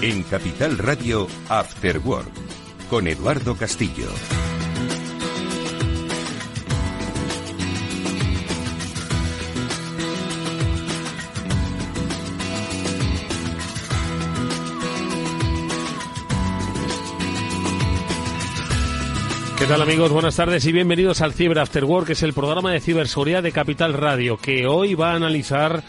En Capital Radio, After Work, con Eduardo Castillo. ¿Qué tal, amigos? Buenas tardes y bienvenidos al Cyber After Work, que es el programa de ciberseguridad de Capital Radio, que hoy va a analizar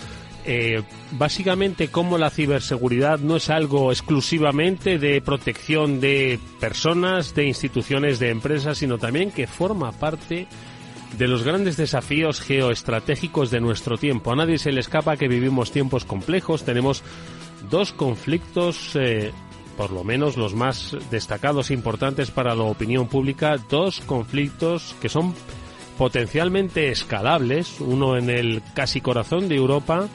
básicamente cómo la ciberseguridad no es algo exclusivamente de protección de personas, de instituciones, de empresas, sino también que forma parte de los grandes desafíos geoestratégicos de nuestro tiempo. A nadie se le escapa que vivimos tiempos complejos, tenemos dos conflictos, por lo menos los más destacados e importantes para la opinión pública, dos conflictos que son potencialmente escalables, uno en el casi corazón de Europa,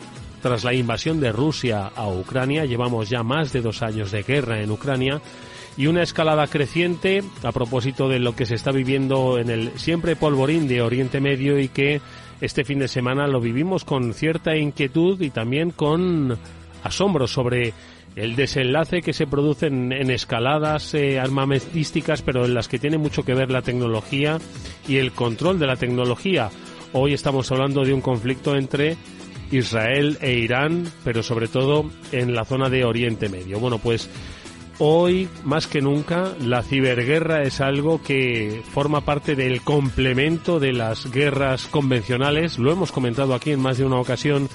tras la invasión de Rusia a Ucrania. Llevamos ya más de 2 años de guerra en Ucrania, y una escalada creciente a propósito de lo que se está viviendo en el siempre polvorín de Oriente Medio, y que este fin de semana lo vivimos con cierta inquietud y también con asombro sobre el desenlace que se produce en escaladas armamentísticas, pero en las que tiene mucho que ver la tecnología y el control de la tecnología. Hoy estamos hablando de un conflicto entre Israel e Irán, pero sobre todo en la zona de Oriente Medio. Bueno, pues hoy, más que nunca, la ciberguerra es algo que forma parte del complemento de las guerras convencionales. Lo hemos comentado aquí en más de una ocasión,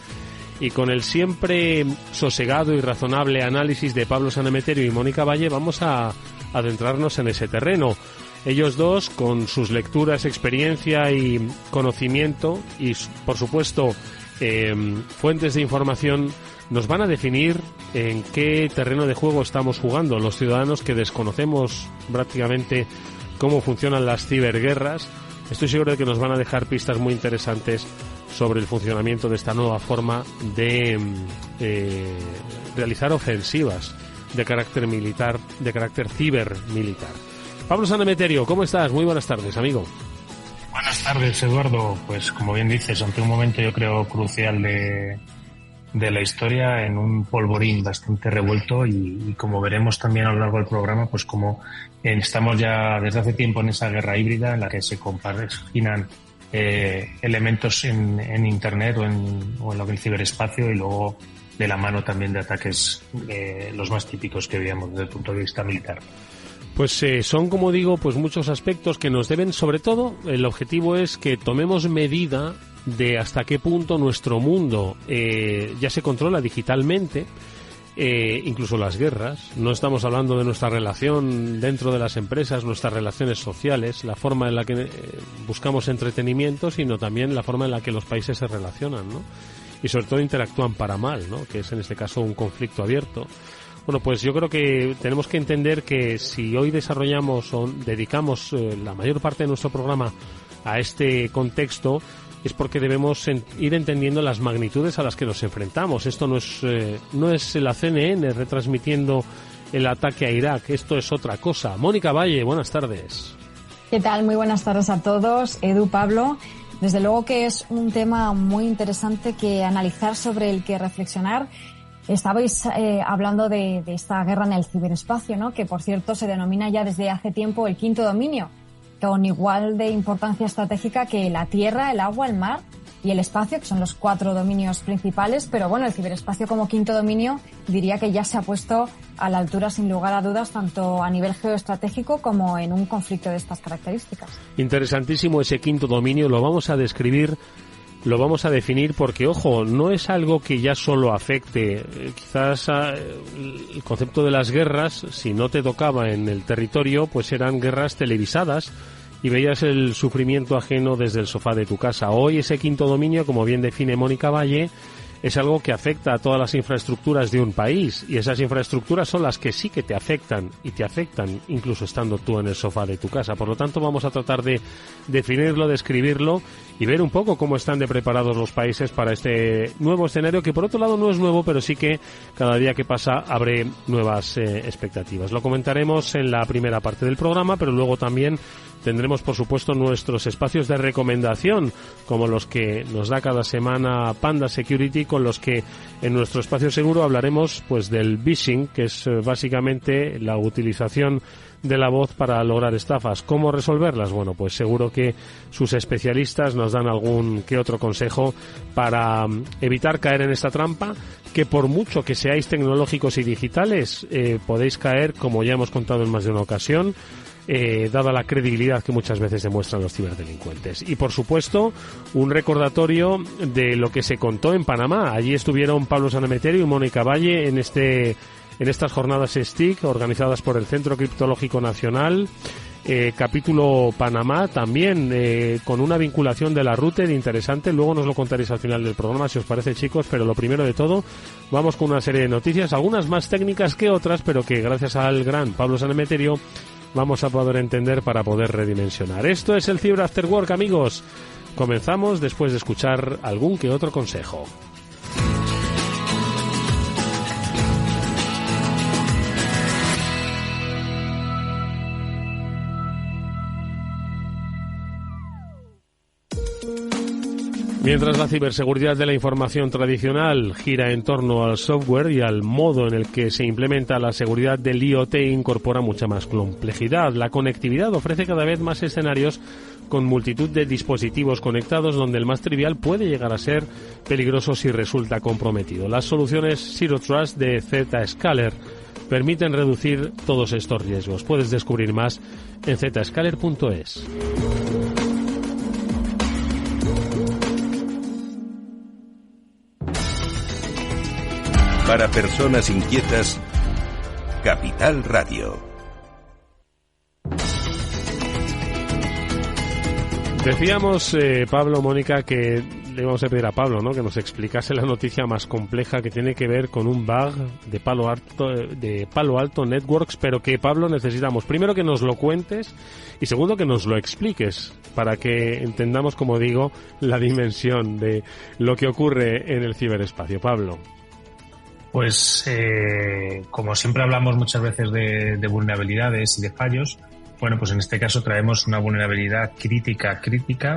y con el siempre sosegado y razonable análisis de Pablo Sanemeterio y Mónica Valle vamos a adentrarnos en ese terreno. Ellos dos, con sus lecturas, experiencia y conocimiento y, por supuesto, fuentes de información, nos van a definir en qué terreno de juego estamos jugando los ciudadanos que desconocemos prácticamente cómo funcionan las ciberguerras. Estoy seguro de que nos van a dejar pistas muy interesantes sobre el funcionamiento de esta nueva forma de realizar ofensivas de carácter militar, de carácter cibermilitar. Pablo Sanemeterio, ¿cómo estás? Muy buenas tardes, amigo. Buenas tardes, Eduardo. Pues como bien dices, ante un momento yo creo crucial de la historia, en un polvorín bastante revuelto, y como veremos también a lo largo del programa, pues como estamos ya desde hace tiempo en esa guerra híbrida en la que se compaginan elementos en Internet o en lo que es el ciberespacio, y luego de la mano también de ataques los más típicos que veíamos desde el punto de vista militar. Pues son, como digo, pues muchos aspectos que nos deben, sobre todo, el objetivo es que tomemos medida de hasta qué punto nuestro mundo ya se controla digitalmente, incluso las guerras. No estamos hablando de nuestra relación dentro de las empresas, nuestras relaciones sociales, la forma en la que buscamos entretenimiento, sino también la forma en la que los países se relacionan, ¿no? Y sobre todo interactúan para mal, ¿no? Que es en este caso un conflicto abierto. Bueno, pues yo creo que tenemos que entender que si hoy desarrollamos o dedicamos la mayor parte de nuestro programa a este contexto, es porque debemos ir entendiendo las magnitudes a las que nos enfrentamos. Esto no es la CNN retransmitiendo el ataque a Irak, esto es otra cosa. Mónica Valle, buenas tardes. ¿Qué tal? Muy buenas tardes a todos. Edu, Pablo, desde luego que es un tema muy interesante que analizar, sobre el que reflexionar. Estabais hablando de esta guerra en el ciberespacio, ¿no? Que, por cierto, se denomina ya desde hace tiempo el quinto dominio, con igual de importancia estratégica que la tierra, el agua, el mar y el espacio, que son los 4 dominios principales. Pero bueno, el ciberespacio como quinto dominio diría que ya se ha puesto a la altura, sin lugar a dudas, tanto a nivel geoestratégico como en un conflicto de estas características. Interesantísimo ese quinto dominio, lo vamos a describir. Lo vamos a definir porque, ojo, no es algo que ya solo afecte quizás el concepto de las guerras. Si no te tocaba en el territorio, pues eran guerras televisadas y veías el sufrimiento ajeno desde el sofá de tu casa. Hoy ese quinto dominio, como bien define Mónica Valle, es algo que afecta a todas las infraestructuras de un país, y esas infraestructuras son las que sí que te afectan, y te afectan incluso estando tú en el sofá de tu casa. Por lo tanto, vamos a tratar de definirlo, describirlo y ver un poco cómo están de preparados los países para este nuevo escenario, que por otro lado no es nuevo, pero sí que cada día que pasa abre nuevas expectativas. Lo comentaremos en la primera parte del programa, pero luego también tendremos, por supuesto, nuestros espacios de recomendación, como los que nos da cada semana Panda Security, con los que en nuestro espacio seguro hablaremos pues del phishing, que es básicamente la utilización de la voz para lograr estafas. ¿Cómo resolverlas? Bueno, pues seguro que sus especialistas nos dan algún que otro consejo para evitar caer en esta trampa, que por mucho que seáis tecnológicos y digitales, podéis caer, como ya hemos contado en más de una ocasión, dada la credibilidad que muchas veces demuestran los ciberdelincuentes. Y por supuesto, un recordatorio de lo que se contó en Panamá. Allí estuvieron Pablo Sanemeterio y Mónica Valle en estas jornadas STIC organizadas por el Centro Criptológico Nacional, capítulo Panamá también, con una vinculación de la Routed interesante. Luego nos lo contaréis al final del programa, si os parece, chicos, pero lo primero de todo, vamos con una serie de noticias, algunas más técnicas que otras, pero que gracias al gran Pablo Sanemeterio vamos a poder entender para poder redimensionar. Esto es el Cyber After Work, amigos. Comenzamos después de escuchar algún que otro consejo. Mientras la ciberseguridad de la información tradicional gira en torno al software y al modo en el que se implementa la seguridad del IoT, incorpora mucha más complejidad. La conectividad ofrece cada vez más escenarios con multitud de dispositivos conectados, donde el más trivial puede llegar a ser peligroso si resulta comprometido. Las soluciones Zero Trust de Zscaler permiten reducir todos estos riesgos. Puedes descubrir más en zscaler.es. Para personas inquietas, Capital Radio. Decíamos, Pablo, Mónica, que le íbamos a pedir a Pablo, ¿no?, que nos explicase la noticia más compleja que tiene que ver con un bug de Palo Alto Networks, pero que, Pablo, necesitamos primero que nos lo cuentes y segundo que nos lo expliques para que entendamos, como digo, la dimensión de lo que ocurre en el ciberespacio. Pablo. Pues como siempre hablamos muchas veces de vulnerabilidades y de fallos, bueno, pues en este caso traemos una vulnerabilidad crítica,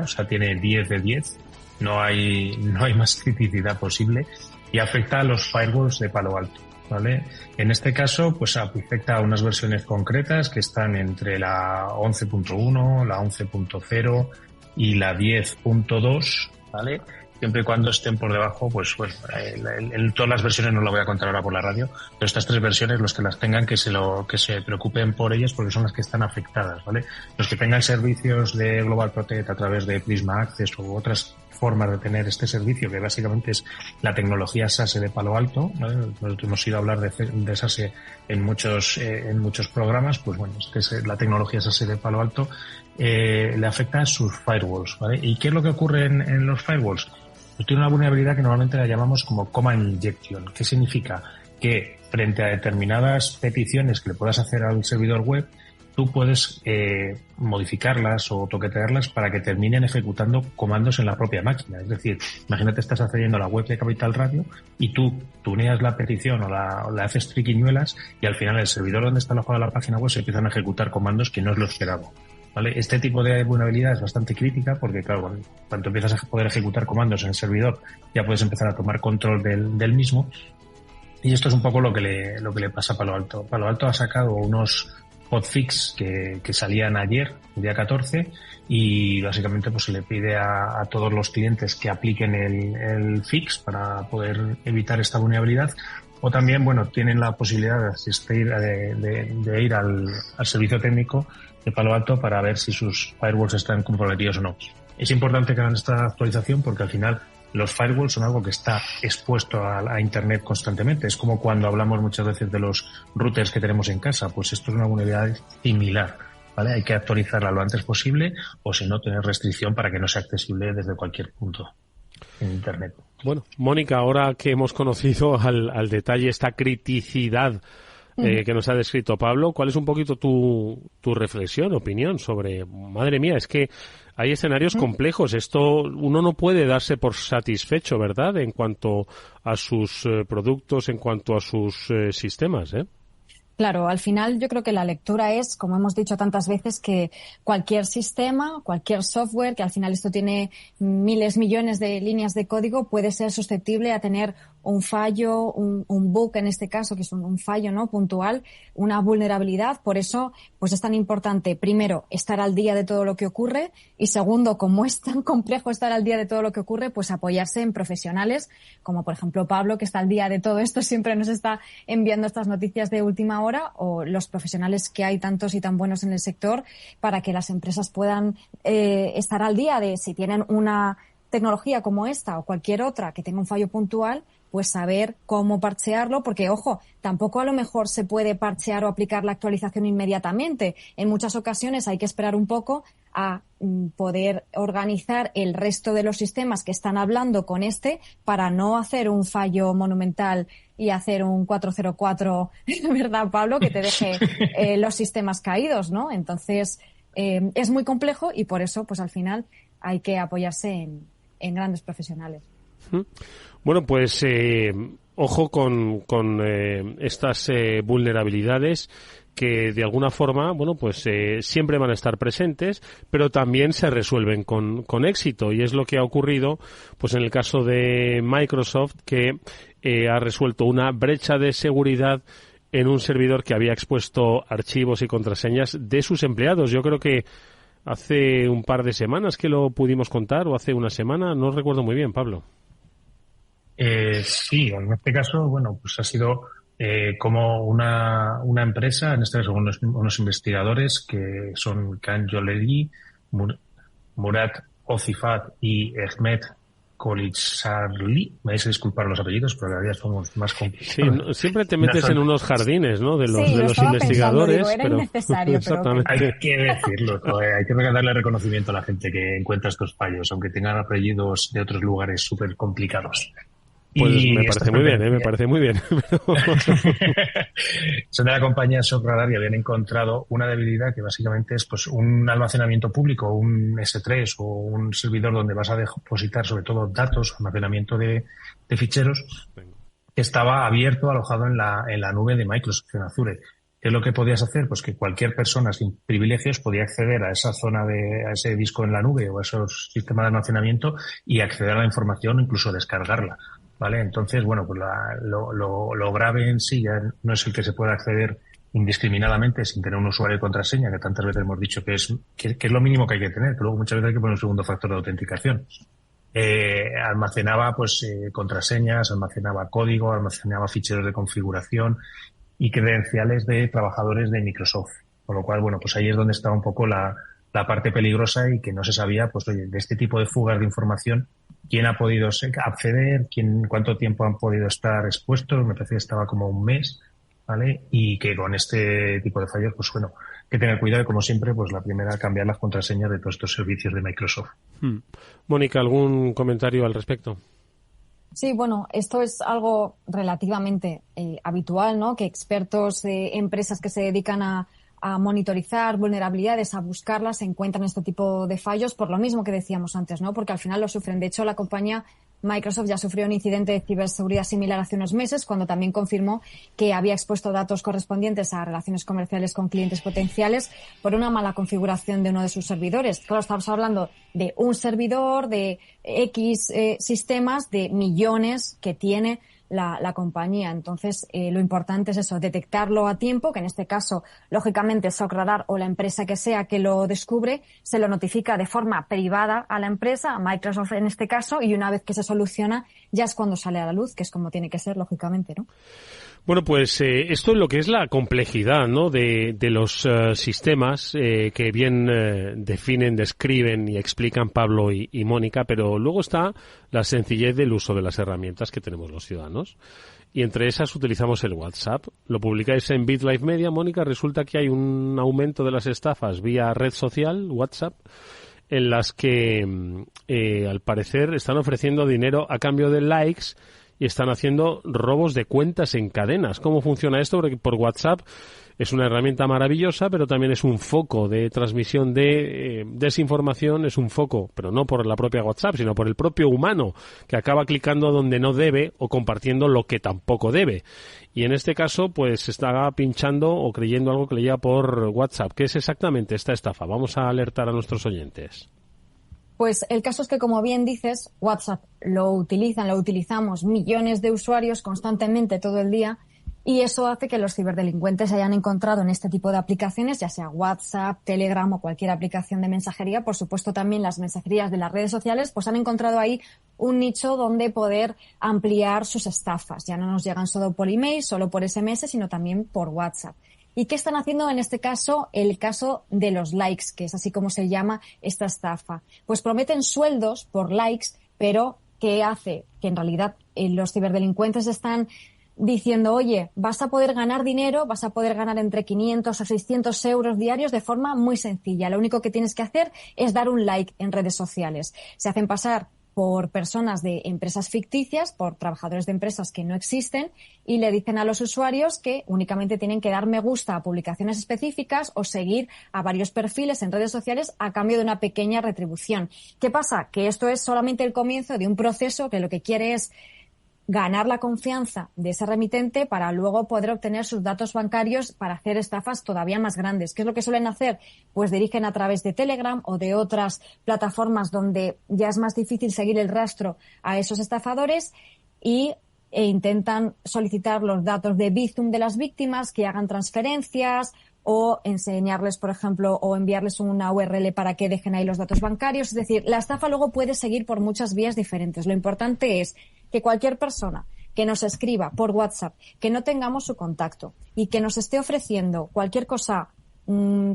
o sea, tiene 10 de 10, no hay más criticidad posible y afecta a los firewalls de Palo Alto, ¿vale? En este caso, pues afecta a unas versiones concretas que están entre la 11.1, la 11.0 y la 10.2, ¿vale? Siempre y cuando estén por debajo, pues todas las versiones no lo voy a contar ahora por la radio, pero estas tres versiones, los que las tengan, que se preocupen por ellas porque son las que están afectadas, ¿vale? Los que tengan servicios de Global Protect a través de Prisma Access u otras formas de tener este servicio, que básicamente es la tecnología SASE de Palo Alto, ¿vale? Nosotros hemos ido a hablar de SASE en muchos programas, pues bueno, la tecnología SASE de Palo Alto le afecta a sus firewalls, ¿vale? ¿Y qué es lo que ocurre en los firewalls? Pues tiene una vulnerabilidad que normalmente la llamamos como command injection. ¿Qué significa? Que frente a determinadas peticiones que le puedas hacer al servidor web, tú puedes modificarlas o toquetearlas para que terminen ejecutando comandos en la propia máquina. Es decir, imagínate, estás accediendo a la web de Capital Radio y tú tuneas la petición o la haces triquiñuelas y al final el servidor donde está alojada la página web se empiezan a ejecutar comandos que no es lo esperado, ¿vale? Este tipo de vulnerabilidad es bastante crítica porque, claro, cuando empiezas a poder ejecutar comandos en el servidor ya puedes empezar a tomar control del mismo, y esto es un poco lo que le pasa a Palo Alto. Palo Alto ha sacado unos hotfix que salían ayer, el día 14, y básicamente pues se le pide a todos los clientes que apliquen el fix para poder evitar esta vulnerabilidad. O también, bueno, tienen la posibilidad de asistir, de ir al servicio técnico de Palo Alto para ver si sus firewalls están comprometidos o no. Es importante que hagan esta actualización porque al final los firewalls son algo que está expuesto a Internet constantemente. Es como cuando hablamos muchas veces de los routers que tenemos en casa. Pues esto es una vulnerabilidad similar, ¿vale? Hay que actualizarla lo antes posible o si no, tener restricción para que no sea accesible desde cualquier punto en Internet. Bueno, Mónica, ahora que hemos conocido al detalle esta criticidad que nos ha descrito Pablo, ¿cuál es un poquito tu reflexión, opinión sobre, madre mía, es que hay escenarios complejos, esto uno no puede darse por satisfecho, ¿verdad?, en cuanto a sus productos, en cuanto a sus sistemas, ¿eh? Claro, al final yo creo que la lectura es, como hemos dicho tantas veces, que cualquier sistema, cualquier software, que al final esto tiene miles, millones de líneas de código, puede ser susceptible a tener un fallo, un bug en este caso, que es un fallo, ¿no?, puntual, una vulnerabilidad. Por eso, pues es tan importante, primero, estar al día de todo lo que ocurre, y segundo, como es tan complejo estar al día de todo lo que ocurre, pues apoyarse en profesionales, como por ejemplo Pablo, que está al día de todo esto, siempre nos está enviando estas noticias de última hora, o los profesionales que hay tantos y tan buenos en el sector, para que las empresas puedan estar al día de si tienen una tecnología como esta o cualquier otra que tenga un fallo puntual, pues saber cómo parchearlo, porque, ojo, tampoco a lo mejor se puede parchear o aplicar la actualización inmediatamente. En muchas ocasiones hay que esperar un poco a poder organizar el resto de los sistemas que están hablando con este para no hacer un fallo monumental y hacer un 404, ¿verdad, Pablo?, que te deje los sistemas caídos, ¿no? Entonces, es muy complejo y por eso, pues al final, hay que apoyarse en grandes profesionales. Bueno, pues ojo con estas vulnerabilidades que de alguna forma, bueno, pues siempre van a estar presentes, pero también se resuelven con éxito, y es lo que ha ocurrido pues en el caso de Microsoft, que ha resuelto una brecha de seguridad en un servidor que había expuesto archivos y contraseñas de sus empleados. Yo creo que hace un par de semanas que lo pudimos contar, o hace una semana, no recuerdo muy bien, Pablo. Sí, en este caso, bueno, pues ha sido como una empresa, en este caso unos investigadores que son Can Joleri, Murat Ozifat y Ahmed Kolitsarli. Me vais a disculpar los apellidos, pero cada día somos más complicados. Sí, siempre te metes en unos jardines, ¿no?, de los Pensando, investigadores. digo, era pero innecesario, exactamente. Hay que decirlo, hay que darle reconocimiento a la gente que encuentra estos fallos, aunque tengan apellidos de otros lugares súper complicados. Pues me parece muy bien, me parece muy bien. Son de la compañía Shock Radar y habían encontrado una debilidad que básicamente es pues un almacenamiento público, un S3 o un servidor donde vas a depositar sobre todo datos, almacenamiento de ficheros, que estaba abierto, alojado en la nube de Microsoft, en Azure. ¿Qué es lo que podías hacer? Pues que cualquier persona sin privilegios podía acceder a esa zona a ese disco en la nube o a esos sistemas de almacenamiento y acceder a la información o incluso descargarla. ¿Vale? Entonces, bueno, pues lo grave en sí ya no es el que se pueda acceder indiscriminadamente sin tener un usuario y contraseña, que tantas veces hemos dicho que es lo mínimo que hay que tener, que luego muchas veces hay que poner un segundo factor de autenticación. Almacenaba pues contraseñas, almacenaba código, almacenaba ficheros de configuración y credenciales de trabajadores de Microsoft. Con lo cual, bueno, pues ahí es donde estaba un poco la parte peligrosa y que no se sabía, pues oye, de este tipo de fugas de información, quién ha podido acceder, cuánto tiempo han podido estar expuestos, me parece que estaba como un mes, ¿vale? Y que con este tipo de fallos, pues bueno, hay que tener cuidado y como siempre, pues la primera, cambiar las contraseñas de todos estos servicios de Microsoft. Mónica, ¿algún comentario al respecto? Sí, bueno, esto es algo relativamente habitual, ¿no? Que expertos de empresas que se dedican a monitorizar vulnerabilidades, a buscarlas, encuentran este tipo de fallos por lo mismo que decíamos antes, ¿no? Porque al final lo sufren. De hecho, la compañía Microsoft ya sufrió un incidente de ciberseguridad similar hace unos meses, cuando también confirmó que había expuesto datos correspondientes a relaciones comerciales con clientes potenciales por una mala configuración de uno de sus servidores. Claro, estamos hablando de un servidor, de X sistemas, de millones que tiene la compañía. Entonces, lo importante es eso, detectarlo a tiempo, que en este caso, lógicamente, Shock Radar o la empresa que sea que lo descubre, se lo notifica de forma privada a la empresa, a Microsoft en este caso, y una vez que se soluciona, ya es cuando sale a la luz, que es como tiene que ser, lógicamente, ¿no? Bueno, pues esto es lo que es la complejidad, ¿no?, de los sistemas que bien definen, describen y explican Pablo y Mónica, pero luego está la sencillez del uso de las herramientas que tenemos los ciudadanos. Y entre esas utilizamos el WhatsApp. Lo publicáis en BitLife Media, Mónica. Resulta que hay un aumento de las estafas vía red social, WhatsApp, en las que al parecer están ofreciendo dinero a cambio de likes y están haciendo robos de cuentas en cadenas. ¿Cómo funciona esto? Porque por WhatsApp es una herramienta maravillosa, pero también es un foco de transmisión de desinformación, es un foco, pero no por la propia WhatsApp, sino por el propio humano, que acaba clicando donde no debe o compartiendo lo que tampoco debe. Y en este caso, pues está pinchando o creyendo algo que le llega por WhatsApp. ¿Qué es exactamente esta estafa? Vamos a alertar a nuestros oyentes. Pues el caso es que, como bien dices, WhatsApp lo utilizamos millones de usuarios constantemente todo el día, y eso hace que los ciberdelincuentes hayan encontrado en este tipo de aplicaciones, ya sea WhatsApp, Telegram o cualquier aplicación de mensajería, por supuesto también las mensajerías de las redes sociales, pues han encontrado ahí un nicho donde poder ampliar sus estafas. Ya no nos llegan solo por email, solo por SMS, sino también por WhatsApp. ¿Y qué están haciendo en este caso? El caso de los likes, que es así como se llama esta estafa. Pues prometen sueldos por likes, pero ¿qué hace? Que en realidad los ciberdelincuentes están diciendo, oye, vas a poder ganar dinero, vas a poder ganar entre 500 a 600 euros diarios de forma muy sencilla. Lo único que tienes que hacer es dar un like en redes sociales. Se hacen pasar por personas de empresas ficticias, por trabajadores de empresas que no existen, y le dicen a los usuarios que únicamente tienen que dar me gusta a publicaciones específicas o seguir a varios perfiles en redes sociales a cambio de una pequeña retribución. ¿Qué pasa? Que esto es solamente el comienzo de un proceso que lo que quiere es ganar la confianza de ese remitente para luego poder obtener sus datos bancarios para hacer estafas todavía más grandes. ¿Qué es lo que suelen hacer? Pues dirigen a través de Telegram o de otras plataformas donde ya es más difícil seguir el rastro a esos estafadores e intentan solicitar los datos de Bizum de las víctimas, que hagan transferencias o enseñarles, por ejemplo, o enviarles una URL para que dejen ahí los datos bancarios. Es decir, la estafa luego puede seguir por muchas vías diferentes. Lo importante es que cualquier persona que nos escriba por WhatsApp, que no tengamos su contacto y que nos esté ofreciendo cualquier cosa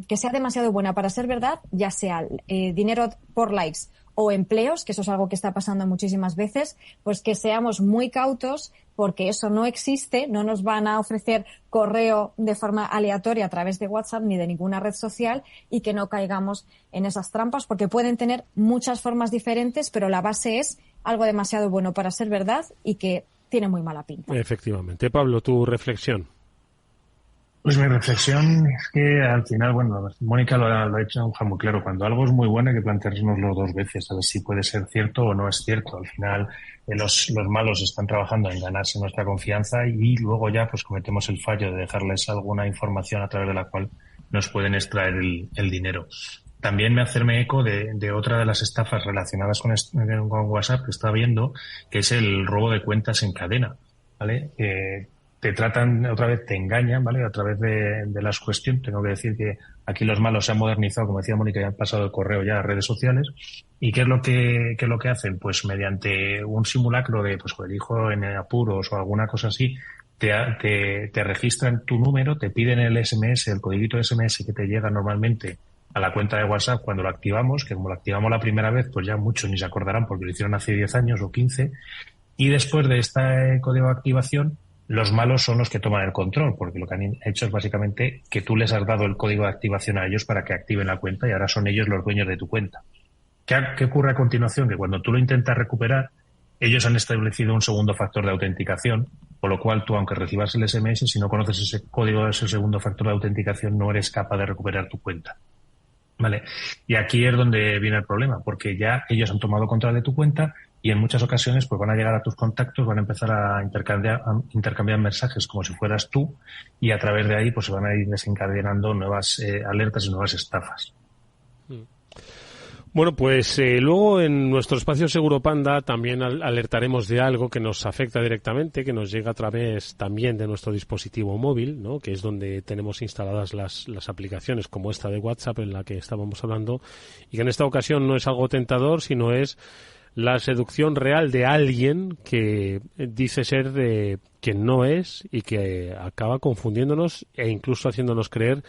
que sea demasiado buena para ser verdad, ya sea dinero por likes o empleos, que eso es algo que está pasando muchísimas veces, pues que seamos muy cautos, porque eso no existe, no nos van a ofrecer correo de forma aleatoria a través de WhatsApp ni de ninguna red social, y que no caigamos en esas trampas, porque pueden tener muchas formas diferentes, pero la base es algo demasiado bueno para ser verdad y que tiene muy mala pinta. Efectivamente. Pablo, tu reflexión. Pues mi reflexión es que al final, bueno, Mónica lo ha hecho muy claro. Cuando algo es muy bueno hay que planteárnoslo dos veces, a ver si puede ser cierto o no es cierto. Al final los malos están trabajando en ganarse nuestra confianza y luego ya pues cometemos el fallo de dejarles alguna información a través de la cual nos pueden extraer el dinero. También hacerme eco de otra de las estafas relacionadas con WhatsApp que está viendo, que es el robo de cuentas en cadena, ¿vale? Te tratan, otra vez te engañan, ¿vale? A través de las cuestiones. Tengo que decir que aquí los malos se han modernizado, como decía Mónica, y han pasado el correo ya a redes sociales. ¿Y qué es lo que hacen? Pues mediante un simulacro de, pues, el hijo en apuros o alguna cosa así, te registran tu número, te piden el SMS, el codiguito SMS que te llega normalmente a la cuenta de WhatsApp cuando lo activamos, que como lo activamos la primera vez, pues ya muchos ni se acordarán porque lo hicieron hace 10 años o 15. Y después de este código de activación, los malos son los que toman el control, porque lo que han hecho es básicamente que tú les has dado el código de activación a ellos para que activen la cuenta y ahora son ellos los dueños de tu cuenta. ¿Qué ocurre a continuación? Que cuando tú lo intentas recuperar, ellos han establecido un segundo factor de autenticación, por lo cual tú, aunque recibas el SMS, si no conoces ese código de ese segundo factor de autenticación, no eres capaz de recuperar tu cuenta. ¿Vale? Y aquí es donde viene el problema, porque ya ellos han tomado control de tu cuenta y en muchas ocasiones pues van a llegar a tus contactos, van a empezar a intercambiar mensajes como si fueras tú, y a través de ahí pues se van a ir desencadenando nuevas alertas y nuevas estafas. Bueno, pues luego en nuestro espacio Seguro Panda también alertaremos de algo que nos afecta directamente, que nos llega a través también de nuestro dispositivo móvil, ¿no? Que es donde tenemos instaladas las aplicaciones como esta de WhatsApp en la que estábamos hablando, y que en esta ocasión no es algo tentador, sino es la seducción real de alguien que dice ser quien no es y que acaba confundiéndonos e incluso haciéndonos creer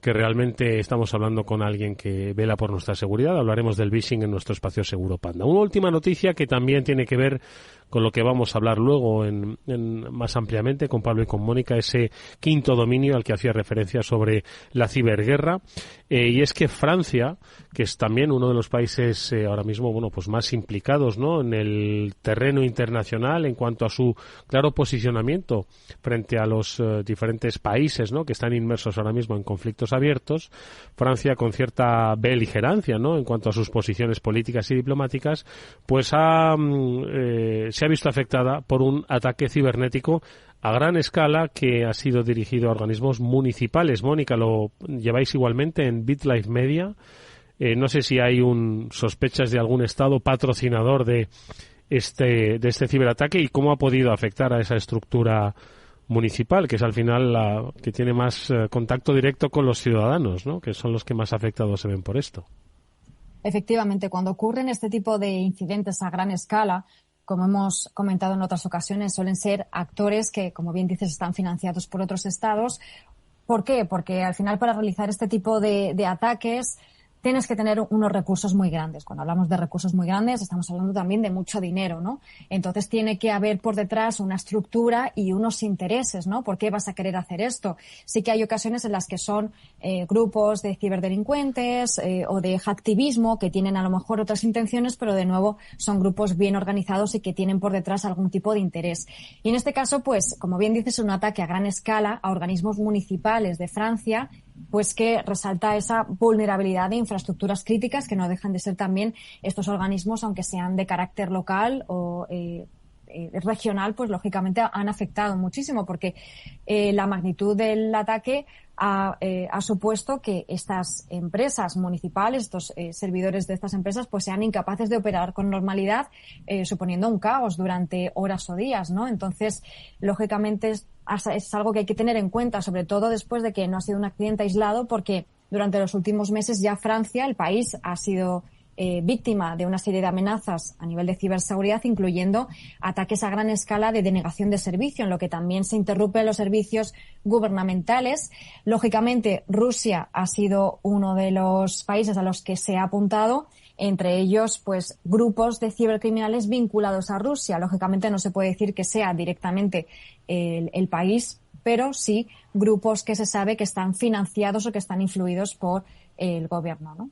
que realmente estamos hablando con alguien que vela por nuestra seguridad. Hablaremos del phishing en nuestro espacio Seguro Panda. Una última noticia que también tiene que ver con lo que vamos a hablar luego más ampliamente con Pablo y con Mónica, ese quinto dominio al que hacía referencia sobre la ciberguerra, y es que Francia, que es también uno de los países ahora mismo, bueno, pues más implicados, ¿no?, en el terreno internacional en cuanto a su claro posicionamiento frente a los diferentes países, ¿no?, que están inmersos ahora mismo en conflictos abiertos. Francia, con cierta beligerancia, ¿no?, en cuanto a sus posiciones políticas y diplomáticas, pues se ha visto afectada por un ataque cibernético a gran escala que ha sido dirigido a organismos municipales. Mónica, lo lleváis igualmente en BitLife Media. No sé si hay sospechas de algún estado patrocinador de este ciberataque y cómo ha podido afectar a esa estructura municipal, que es al final la que tiene más contacto directo con los ciudadanos, ¿no?, que son los que más afectados se ven por esto. Efectivamente, cuando ocurren este tipo de incidentes a gran escala, como hemos comentado en otras ocasiones, suelen ser actores que, como bien dices, están financiados por otros estados. ¿Por qué? Porque al final, para realizar este tipo de ataques, tienes que tener unos recursos muy grandes. Cuando hablamos de recursos muy grandes, estamos hablando también de mucho dinero, ¿no? Entonces tiene que haber por detrás una estructura y unos intereses, ¿no? ¿Por qué vas a querer hacer esto? Sí que hay ocasiones en las que son grupos de ciberdelincuentes o de hacktivismo que tienen a lo mejor otras intenciones, pero de nuevo son grupos bien organizados y que tienen por detrás algún tipo de interés. Y en este caso, pues, como bien dices, un ataque a gran escala a organismos municipales de Francia, pues que resalta esa vulnerabilidad de infraestructuras críticas que no dejan de ser también estos organismos, aunque sean de carácter local o regional, pues lógicamente han afectado muchísimo porque la magnitud del ataque ha supuesto que estas empresas municipales, estos servidores de estas empresas, pues sean incapaces de operar con normalidad, suponiendo un caos durante horas o días, ¿no? Entonces, lógicamente es algo que hay que tener en cuenta, sobre todo después de que no ha sido un accidente aislado, porque durante los últimos meses ya Francia, el país, ha sido víctima de una serie de amenazas a nivel de ciberseguridad, incluyendo ataques a gran escala de denegación de servicio, en lo que también se interrumpen los servicios gubernamentales. Lógicamente, Rusia ha sido uno de los países a los que se ha apuntado, entre ellos, pues, grupos de cibercriminales vinculados a Rusia. Lógicamente no se puede decir que sea directamente el país, pero sí grupos que se sabe que están financiados o que están influidos por el gobierno, ¿no?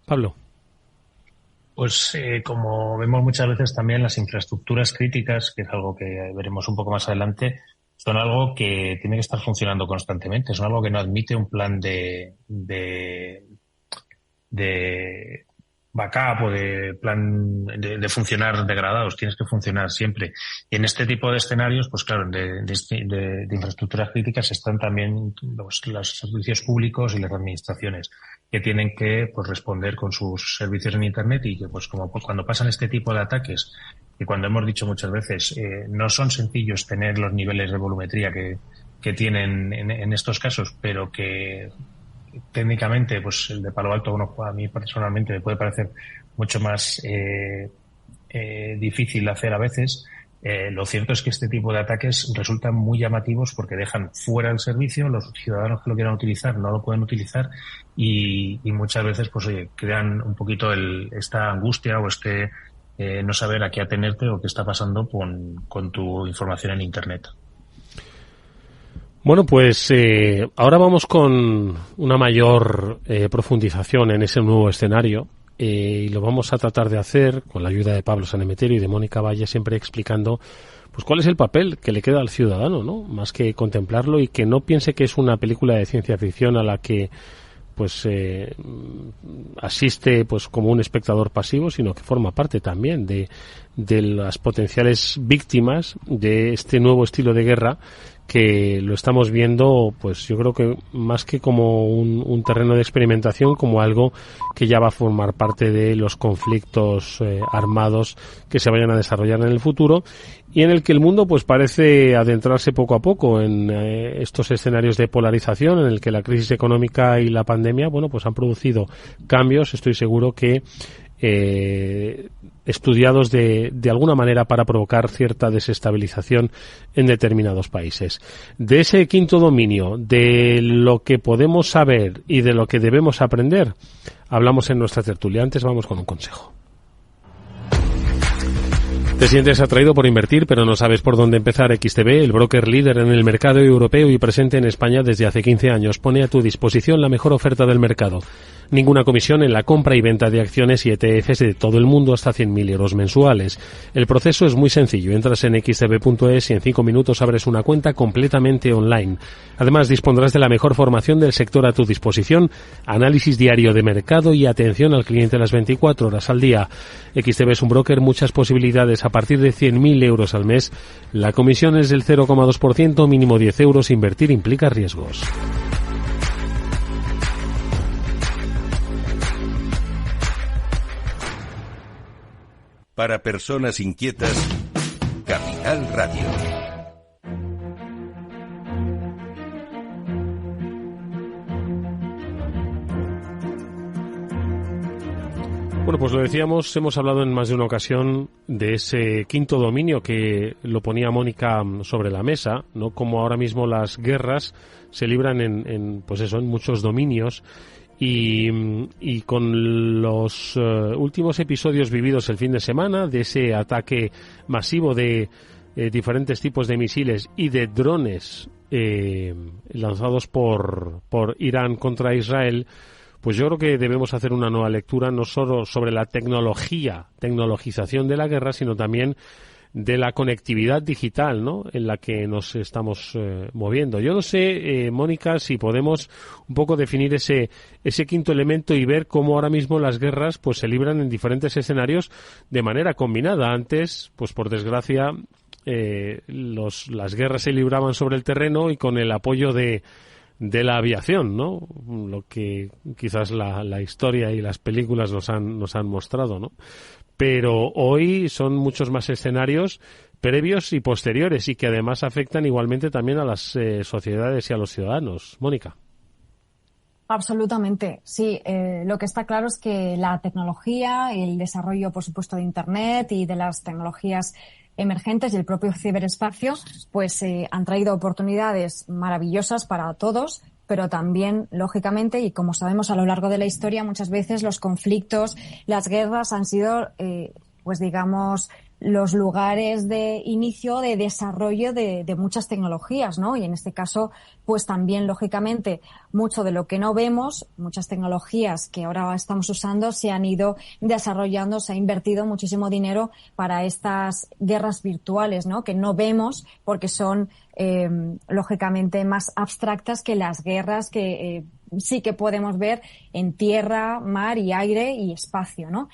Pablo. Pues como vemos muchas veces también, las infraestructuras críticas, que es algo que veremos un poco más adelante, son algo que tiene que estar funcionando constantemente. Son algo que no admite un plan de backup o de plan de funcionar degradados. Tienes que funcionar siempre. Y en este tipo de escenarios, pues claro, de infraestructuras críticas están también los servicios públicos y las administraciones, que tienen que, pues, responder con sus servicios en Internet, y que, pues, como cuando pasan este tipo de ataques, que cuando hemos dicho muchas veces, no son sencillos tener los niveles de volumetría que tienen en estos casos, pero que técnicamente, pues, el de Palo Alto, a mí personalmente me puede parecer mucho más difícil de hacer a veces. Lo cierto es que este tipo de ataques resultan muy llamativos porque dejan fuera el servicio, los ciudadanos que lo quieran utilizar no lo pueden utilizar, y muchas veces, pues, oye, crean un poquito esta angustia o no saber a qué atenerte o qué está pasando con tu información en Internet. Bueno, pues ahora vamos con una mayor profundización en ese nuevo escenario. Y lo vamos a tratar de hacer con la ayuda de Pablo Sanemeterio y de Mónica Valle, siempre explicando pues cuál es el papel que le queda al ciudadano, ¿no? Más que contemplarlo, y que no piense que es una película de ciencia ficción a la que pues asiste pues como un espectador pasivo, sino que forma parte también de las potenciales víctimas de este nuevo estilo de guerra, que lo estamos viendo, pues yo creo que más que como un terreno de experimentación, como algo que ya va a formar parte de los conflictos armados que se vayan a desarrollar en el futuro, y en el que el mundo pues parece adentrarse poco a poco en estos escenarios de polarización, en el que la crisis económica y la pandemia, bueno, pues han producido cambios. Estoy seguro que estudiados de alguna manera para provocar cierta desestabilización en determinados países. De ese quinto dominio, de lo que podemos saber y de lo que debemos aprender, hablamos en nuestra tertulia. Antes vamos con un consejo. ¿Te sientes atraído por invertir, pero no sabes por dónde empezar? XTB, el broker líder en el mercado europeo y presente en España desde hace 15 años, pone a tu disposición la mejor oferta del mercado. Ninguna comisión en la compra y venta de acciones y ETFs de todo el mundo hasta 100.000 euros mensuales. El proceso es muy sencillo. Entras en xtb.es y en 5 minutos abres una cuenta completamente online. Además, dispondrás de la mejor formación del sector a tu disposición, análisis diario de mercado y atención al cliente las 24 horas al día. XTB es un broker, muchas posibilidades a partir de 100.000 euros al mes. La comisión es del 0,2%, mínimo 10 euros. Invertir implica riesgos. Para personas inquietas, Capital Radio. Bueno, pues lo decíamos, hemos hablado en más de una ocasión de ese quinto dominio que lo ponía Mónica sobre la mesa, ¿no? Como ahora mismo las guerras se libran en muchos dominios. Y con los últimos episodios vividos el fin de semana, de ese ataque masivo de diferentes tipos de misiles y de drones lanzados por Irán contra Israel, pues yo creo que debemos hacer una nueva lectura, no solo sobre la tecnologización de la guerra, sino también de la conectividad digital, ¿no?, en la que nos estamos moviendo. Yo no sé, Mónica, si podemos un poco definir ese quinto elemento y ver cómo ahora mismo las guerras pues se libran en diferentes escenarios de manera combinada. Antes, pues por desgracia, las guerras se libraban sobre el terreno y con el apoyo de la aviación, ¿no?, lo que quizás la historia y las películas nos han mostrado, ¿no? Pero hoy son muchos más escenarios previos y posteriores y que además afectan igualmente también a las sociedades y a los ciudadanos. Mónica. Absolutamente, sí. Lo que está claro es que la tecnología, el desarrollo, por supuesto, de Internet y de las tecnologías emergentes y el propio ciberespacio, pues han traído oportunidades maravillosas para todos, pero también, lógicamente, y como sabemos a lo largo de la historia, muchas veces los conflictos, las guerras han sido, pues digamos, los lugares de inicio, de desarrollo de muchas tecnologías, ¿no? Y en este caso, pues también, lógicamente, mucho de lo que no vemos, muchas tecnologías que ahora estamos usando se han ido desarrollando, se ha invertido muchísimo dinero para estas guerras virtuales, ¿no?, que no vemos porque son, lógicamente, más abstractas que las guerras que sí que podemos ver en tierra, mar y aire y espacio, ¿no?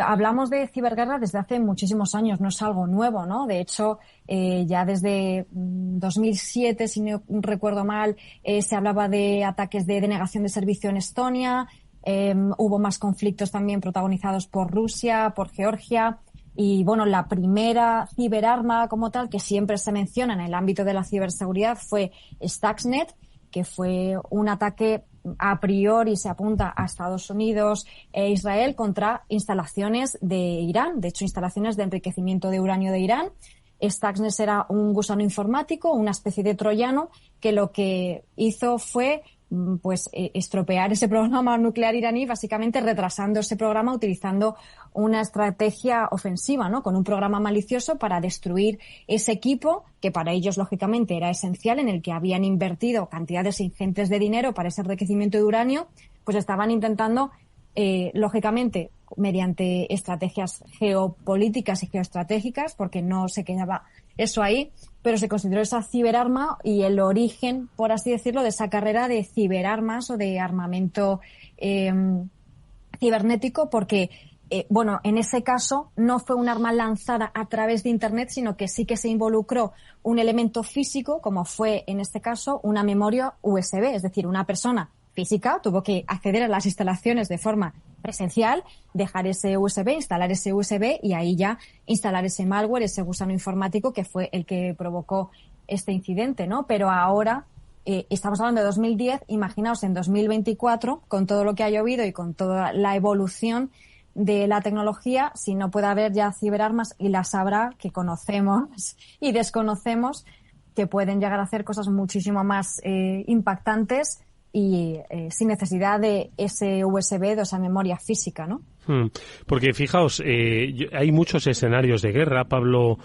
Hablamos de ciberguerra desde hace muchísimos años, no es algo nuevo, ¿no? De hecho, ya desde 2007, si no recuerdo mal, se hablaba de ataques de denegación de servicio en Estonia, hubo más conflictos también protagonizados por Rusia, por Georgia, y bueno, la primera ciberarma como tal que siempre se menciona en el ámbito de la ciberseguridad fue Stuxnet, que fue un ataque a priori se apunta a Estados Unidos e Israel contra instalaciones de Irán, de hecho instalaciones de enriquecimiento de uranio de Irán. Stuxnet era un gusano informático, una especie de troyano que lo que hizo fue pues estropear ese programa nuclear iraní, básicamente retrasando ese programa utilizando una estrategia ofensiva, ¿no?, con un programa malicioso para destruir ese equipo que para ellos lógicamente era esencial, en el que habían invertido cantidades ingentes de dinero para ese enriquecimiento de uranio, pues estaban intentando lógicamente mediante estrategias geopolíticas y geoestratégicas, porque no se quedaba eso ahí, pero se consideró esa ciberarma y el origen, por así decirlo, de esa carrera de ciberarmas o de armamento cibernético, porque, bueno, en ese caso no fue un arma lanzada a través de Internet, sino que sí que se involucró un elemento físico, como fue en este caso una memoria USB, es decir, una persona física tuvo que acceder a las instalaciones de forma presencial, dejar ese USB, instalar ese USB y ahí ya instalar ese malware, ese gusano informático que fue el que provocó este incidente, ¿no? Pero ahora estamos hablando de 2010, imaginaos en 2024, con todo lo que ha llovido y con toda la evolución de la tecnología, sino puede haber ya ciberarmas, y las habrá que conocemos y desconocemos, que pueden llegar a hacer cosas muchísimo más impactantes y sin necesidad de ese USB, de esa memoria física, ¿no? Porque fijaos, hay muchos escenarios de guerra. Pablo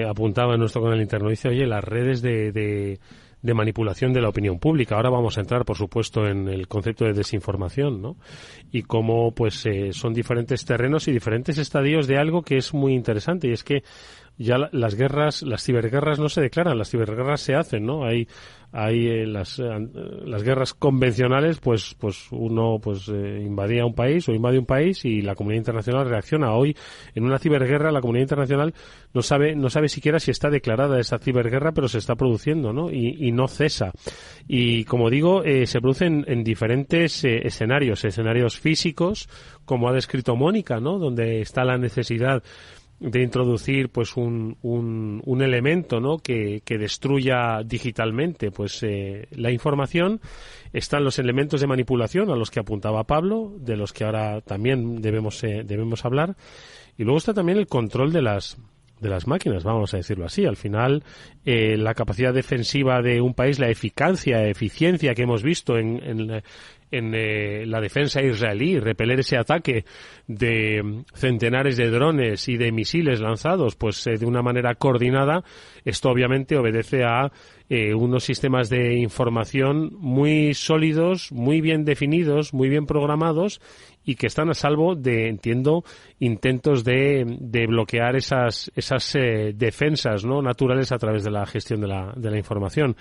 apuntaba en nuestro canal interno, dice, oye, las redes de manipulación de la opinión pública. Ahora vamos a entrar, por supuesto, en el concepto de desinformación, ¿no? Y cómo, pues, son diferentes terrenos y diferentes estadios de algo que es muy interesante, y es que ya las ciberguerras no se declaran, las ciberguerras se hacen, ¿no? Hay las guerras convencionales, pues uno invadía un país o invade un país y la comunidad internacional reacciona. Hoy, en una ciberguerra, la comunidad internacional no sabe siquiera si está declarada esa ciberguerra, pero se está produciendo, ¿no? Y no cesa. Y como digo, se producen en diferentes escenarios físicos, como ha descrito Mónica, ¿no? Donde está la necesidad de introducir pues un elemento, ¿no? que destruya digitalmente pues la información. Están los elementos de manipulación a los que apuntaba Pablo, de los que ahora también debemos hablar, y luego está también el control de las máquinas, vamos a decirlo así. Al final, la capacidad defensiva de un país, la eficiencia que hemos visto en la defensa israelí, repeler ese ataque de centenares de drones y de misiles lanzados, pues de una manera coordinada. Esto obviamente obedece a unos sistemas de información muy sólidos, muy bien definidos, muy bien programados, y que están a salvo de, entiendo, intentos de bloquear esas defensas, ¿no? naturales a través de la gestión de la información.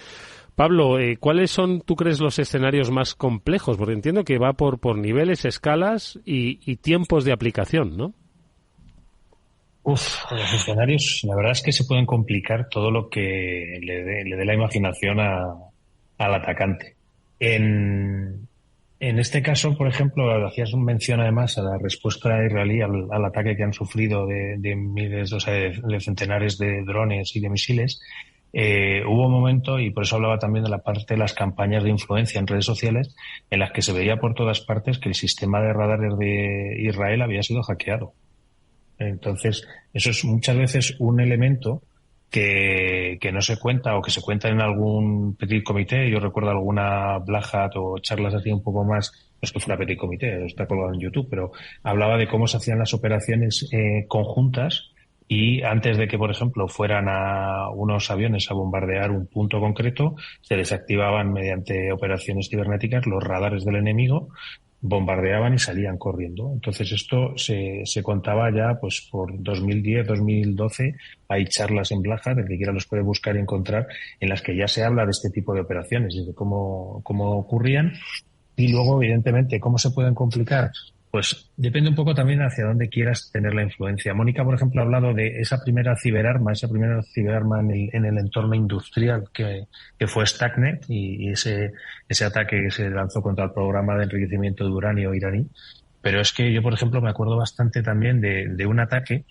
Pablo, ¿cuáles son, tú crees, los escenarios más complejos? Porque entiendo que va por niveles, escalas y tiempos de aplicación, ¿no? Los escenarios, la verdad es que se pueden complicar todo lo que le dé la imaginación al atacante. En este caso, por ejemplo, hacías mención además a la respuesta israelí al ataque que han sufrido de miles, o sea, de centenares de drones y de misiles. Hubo un momento, y por eso hablaba también de la parte de las campañas de influencia en redes sociales, en las que se veía por todas partes que el sistema de radares de Israel había sido hackeado. Entonces, eso es muchas veces un elemento que no se cuenta, o que se cuenta en algún petit comité. Yo recuerdo alguna Black Hat o charlas así un poco más, no es que fuera petit comité, está colgado en YouTube, pero hablaba de cómo se hacían las operaciones conjuntas. Y antes de que, por ejemplo, fueran a unos aviones a bombardear un punto concreto, se desactivaban mediante operaciones cibernéticas los radares del enemigo, bombardeaban y salían corriendo. Entonces esto se contaba ya pues por 2010, 2012. Hay charlas en Black Hat, el que quiera los puede buscar y encontrar, en las que ya se habla de este tipo de operaciones y de cómo ocurrían. Y luego, evidentemente, ¿cómo se pueden complicar? Pues depende un poco también hacia dónde quieras tener la influencia. Mónica, por ejemplo, ha hablado de esa primera ciberarma en el entorno industrial que fue Stuxnet y ese ataque que se lanzó contra el programa de enriquecimiento de uranio iraní. Pero es que yo, por ejemplo, me acuerdo bastante también de un ataque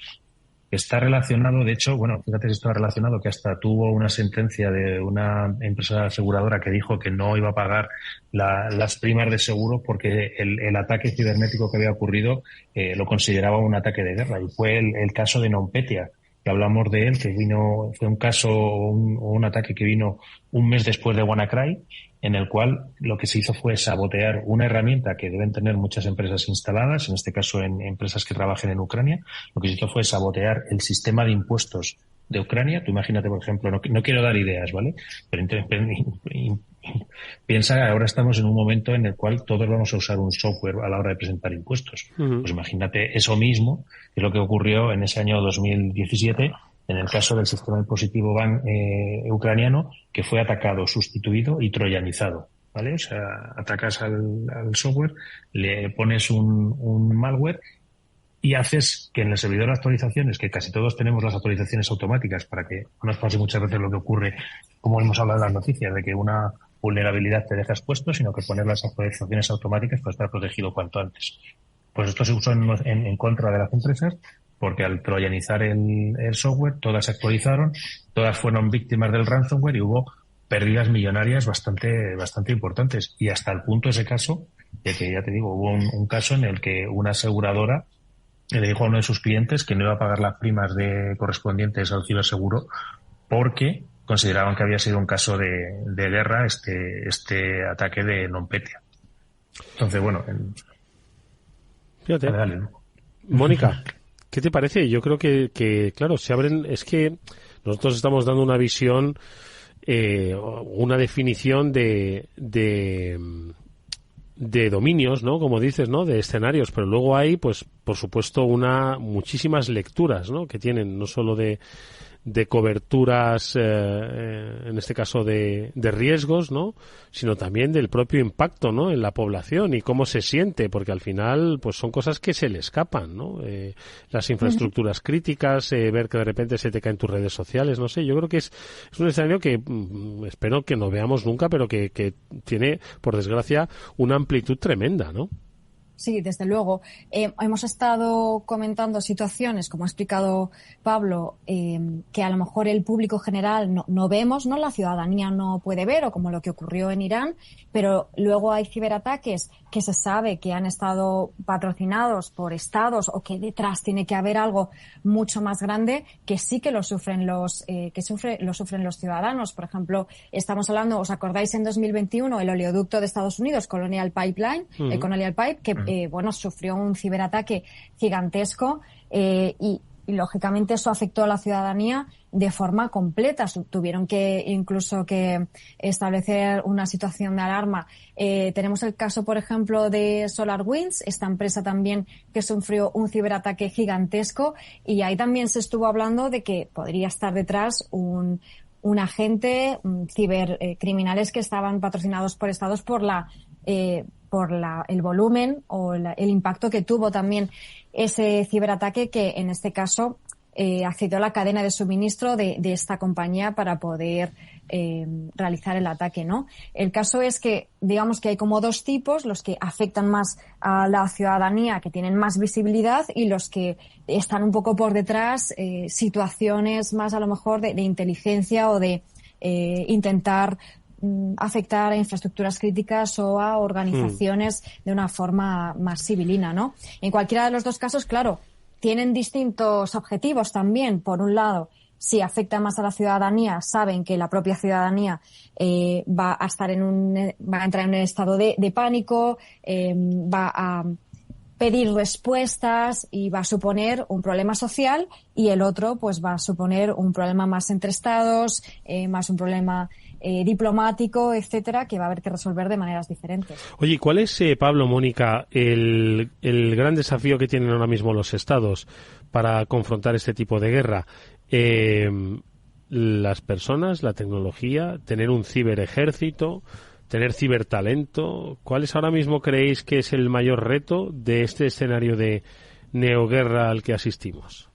que está relacionado, de hecho, bueno, fíjate si está relacionado, que hasta tuvo una sentencia de una empresa aseguradora que dijo que no iba a pagar las primas de seguro porque el ataque cibernético que había ocurrido lo consideraba un ataque de guerra. Y fue el caso de NotPetya, que hablamos de él, que fue un caso, un ataque que vino un mes después de WannaCry, en el cual lo que se hizo fue sabotear una herramienta que deben tener muchas empresas instaladas, en este caso en empresas que trabajen en Ucrania. Lo que se hizo fue sabotear el sistema de impuestos de Ucrania. Tú imagínate, por ejemplo, no quiero dar ideas, ¿vale? Pero piensa que ahora estamos en un momento en el cual todos vamos a usar un software a la hora de presentar impuestos. Uh-huh. Pues imagínate eso mismo, que es lo que ocurrió en ese año 2017, en el caso del sistema impositivo ucraniano, que fue atacado, sustituido y troyanizado, ¿vale? O sea, atacas al software, le pones un malware y haces que en el servidor de actualizaciones, que casi todos tenemos las actualizaciones automáticas para que no nos pase muchas veces lo que ocurre, como hemos hablado en las noticias, de que una vulnerabilidad te deja expuesto, sino que poner las actualizaciones automáticas para estar protegido cuanto antes. Pues esto se usó en contra de las empresas, porque al troyanizar el software, todas se actualizaron, todas fueron víctimas del ransomware y hubo pérdidas millonarias bastante importantes. Y hasta el punto ese caso, de que ya te digo, hubo un caso en el que una aseguradora le dijo a uno de sus clientes que no iba a pagar las primas correspondientes al ciberseguro porque consideraban que había sido un caso de guerra este ataque de NotPetya. Entonces, bueno... Fíjate. Dale, ¿no? Mónica, ¿qué te parece? Yo creo que, claro, se abren... Es que nosotros estamos dando una visión, una definición de dominios, ¿no? Como dices, ¿no? De escenarios, pero luego hay, pues, por supuesto, muchísimas lecturas, ¿no? Que tienen, no solo de coberturas, en este caso de riesgos, ¿no? Sino también del propio impacto, ¿no? En la población y cómo se siente, porque al final, pues son cosas que se le escapan, ¿no? Las infraestructuras críticas, ver que de repente se te caen tus redes sociales, no sé. Yo creo que es un escenario que espero que no veamos nunca, pero que tiene, por desgracia, una amplitud tremenda, ¿no? Sí, desde luego. Hemos estado comentando situaciones, como ha explicado Pablo, que a lo mejor el público general no vemos, ¿no? La ciudadanía no puede ver, o como lo que ocurrió en Irán, pero luego hay ciberataques que se sabe que han estado patrocinados por estados o que detrás tiene que haber algo mucho más grande que sí que lo sufren los ciudadanos. Por ejemplo, estamos hablando, ¿os acordáis en 2021 el oleoducto de Estados Unidos, Colonial Pipeline, el Colonial Pipe, que sufrió un ciberataque gigantesco y lógicamente eso afectó a la ciudadanía de forma completa. Tuvieron que incluso que establecer una situación de alarma. Tenemos el caso, por ejemplo, de SolarWinds, esta empresa también que sufrió un ciberataque gigantesco, y ahí también se estuvo hablando de que podría estar detrás un agente, cibercriminales que estaban patrocinados por estados por el volumen o el impacto que tuvo también ese ciberataque, que en este caso accedió a la cadena de suministro de esta compañía para poder realizar el ataque, ¿no? El caso es que, digamos que hay como dos tipos: los que afectan más a la ciudadanía, que tienen más visibilidad, y los que están un poco por detrás, situaciones más a lo mejor de inteligencia o de intentar afectar a infraestructuras críticas o a organizaciones de una forma más civilina, ¿no? En cualquiera de los dos casos, claro, tienen distintos objetivos también. Por un lado, si afecta más a la ciudadanía, saben que la propia ciudadanía va a entrar en un estado de pánico, va a pedir respuestas y va a suponer un problema social, y el otro pues va a suponer un problema más entre estados, más un problema diplomático, etcétera, que va a haber que resolver de maneras diferentes. Oye, ¿cuál es, Pablo, Mónica, el gran desafío que tienen ahora mismo los estados para confrontar este tipo de guerra? Las personas, la tecnología, tener un ciberejército, tener cibertalento. ¿Cuáles ahora mismo creéis que es el mayor reto de este escenario de neoguerra al que asistimos?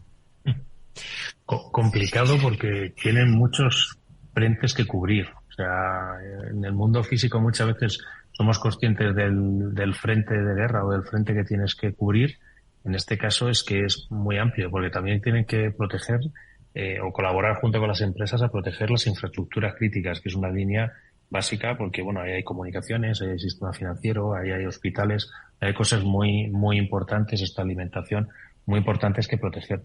Complicado, porque tienen muchos frentes que cubrir. O sea, en el mundo físico muchas veces somos conscientes del frente de guerra o del frente que tienes que cubrir. En este caso es que es muy amplio, porque también tienen que proteger o colaborar junto con las empresas a proteger las infraestructuras críticas, que es una línea básica, porque bueno, ahí hay comunicaciones, hay sistema financiero, ahí hay hospitales, hay cosas muy, muy importantes, esta alimentación, muy importantes que proteger.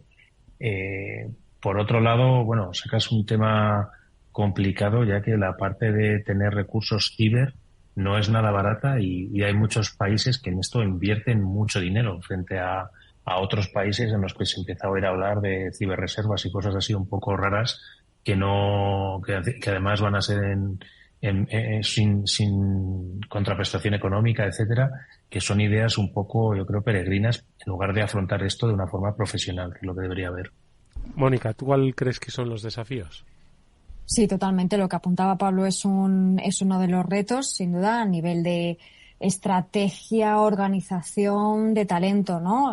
Por otro lado, bueno, sacas un tema complicado, ya que la parte de tener recursos ciber no es nada barata, y hay muchos países que en esto invierten mucho dinero frente a otros países en los que se empieza a oír hablar de ciberreservas y cosas así un poco raras que además van a ser sin contraprestación económica, etcétera, que son ideas un poco, yo creo, peregrinas, en lugar de afrontar esto de una forma profesional, que es lo que debería haber. Mónica, ¿tú cuál crees que son los desafíos? Sí, totalmente. Lo que apuntaba Pablo es uno de los retos, sin duda, a nivel de estrategia, organización, de talento, ¿no?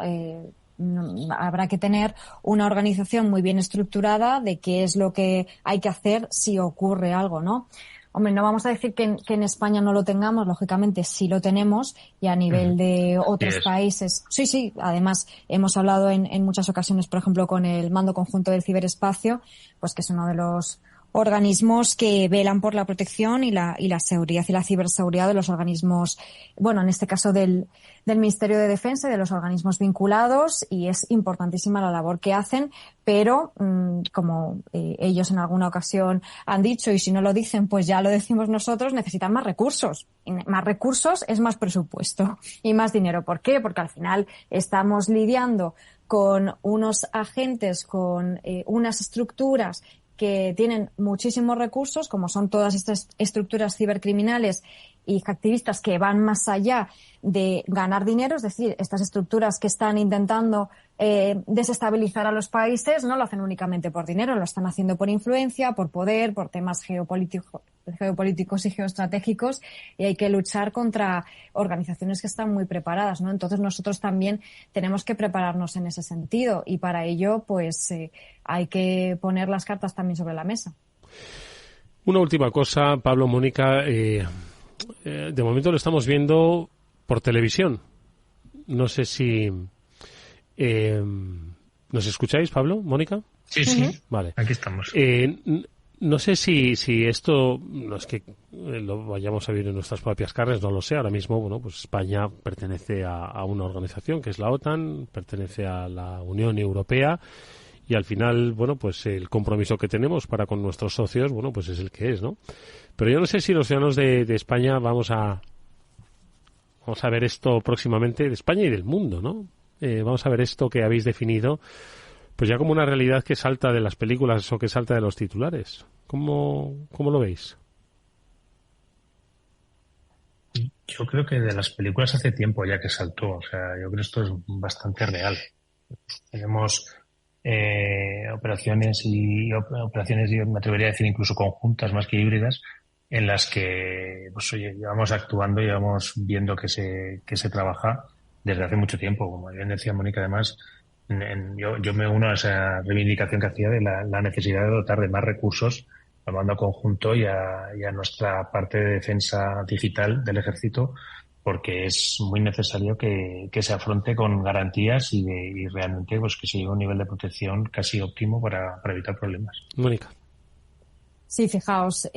Habrá que tener una organización muy bien estructurada de qué es lo que hay que hacer si ocurre algo, ¿no? Hombre, no vamos a decir que en España no lo tengamos, lógicamente sí lo tenemos, y a nivel de otros países. Sí, además hemos hablado en muchas ocasiones, por ejemplo, con el Mando Conjunto del Ciberespacio, pues que es uno organismos que velan por la protección y la seguridad y la ciberseguridad de los organismos, bueno, en este caso del Ministerio de Defensa y de los organismos vinculados, y es importantísima la labor que hacen, pero como ellos en alguna ocasión han dicho, y si no lo dicen, pues ya lo decimos nosotros, necesitan más recursos. Y más recursos es más presupuesto y más dinero. ¿Por qué? Porque al final estamos lidiando con unos agentes, con unas estructuras que tienen muchísimos recursos, como son todas estas estructuras cibercriminales y activistas que van más allá de ganar dinero, es decir, estas estructuras que están intentando desestabilizar a los países no lo hacen únicamente por dinero, lo están haciendo por influencia, por poder, por temas geopolíticos y geoestratégicos, y hay que luchar contra organizaciones que están muy preparadas, ¿no? Entonces nosotros también tenemos que prepararnos en ese sentido, y para ello pues hay que poner las cartas también sobre la mesa. Una última cosa, Pablo, Mónica, de momento lo estamos viendo por televisión. No sé si ¿nos escucháis, Pablo, Mónica? Sí, sí. Vale. Aquí estamos. No sé si esto, no es que lo vayamos a vivir en nuestras propias carnes, no lo sé. Ahora mismo, bueno, pues España pertenece a una organización que es la OTAN, pertenece a la Unión Europea, y al final, bueno, pues el compromiso que tenemos para con nuestros socios, bueno, pues es el que es, ¿no? Pero yo no sé si los ciudadanos de España vamos a ver esto próximamente, de España y del mundo, ¿no? Vamos a ver esto que habéis definido, pues ya como una realidad que salta de las películas o que salta de los titulares. ¿Cómo lo veis? Yo creo que de las películas hace tiempo ya que saltó. O sea, yo creo que esto es bastante real. Tenemos operaciones y yo me atrevería a decir incluso conjuntas más que híbridas, en las que pues oye, llevamos actuando, llevamos viendo que se trabaja desde hace mucho tiempo. Como bien decía Mónica, además, yo me uno a esa reivindicación que hacía de la necesidad de dotar de más recursos al mando conjunto y a nuestra parte de defensa digital del ejército, porque es muy necesario que se afronte con garantías y realmente pues que se llegue a un nivel de protección casi óptimo para evitar problemas. Mónica. Sí, fijaos,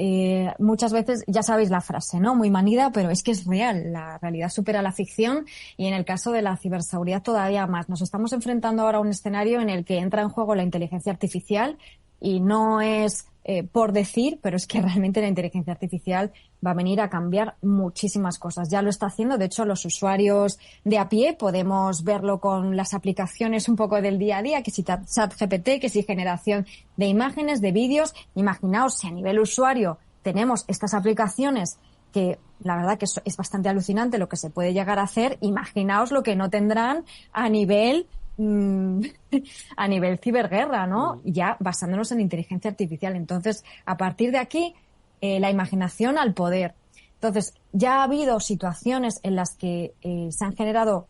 muchas veces ya sabéis la frase, ¿no? Muy manida, pero es que es real. La realidad supera la ficción, y en el caso de la ciberseguridad todavía más. Nos estamos enfrentando ahora a un escenario en el que entra en juego la inteligencia artificial, y no es por decir, pero es que realmente la inteligencia artificial va a venir a cambiar muchísimas cosas. Ya lo está haciendo. De hecho, los usuarios de a pie podemos verlo con las aplicaciones un poco del día a día, que si ChatGPT, que si generación de imágenes, de vídeos. Imaginaos si a nivel usuario tenemos estas aplicaciones, que la verdad que es bastante alucinante lo que se puede llegar a hacer. Imaginaos lo que no tendrán a nivel ciberguerra, ¿no? Ya basándonos en inteligencia artificial. Entonces, a partir de aquí, la imaginación al poder. Entonces, ya ha habido situaciones en las que se han generado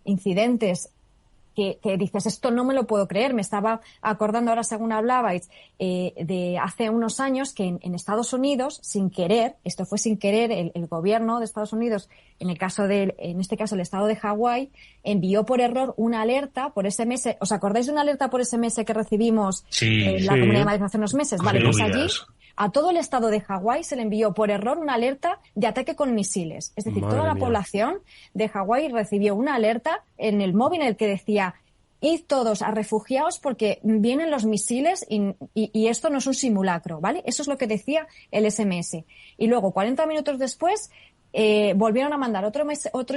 incidentes que dices, esto no me lo puedo creer. Me estaba acordando ahora, según hablabais, de hace unos años que en Estados Unidos, sin querer, esto fue sin querer, el gobierno de Estados Unidos, en este caso el estado de Hawái, envió por error una alerta por SMS. ¿Os acordáis de una alerta por SMS que recibimos en la Comunidad de Madrid hace unos meses? Vale, pues allí a todo el estado de Hawái se le envió por error una alerta de ataque con misiles. Es decir, toda la población de Hawái recibió una alerta en el móvil en el que decía: id todos a refugiaos porque vienen los misiles y esto no es un simulacro, ¿vale? Eso es lo que decía el SMS. Y luego, 40 minutos después, volvieron a mandar otro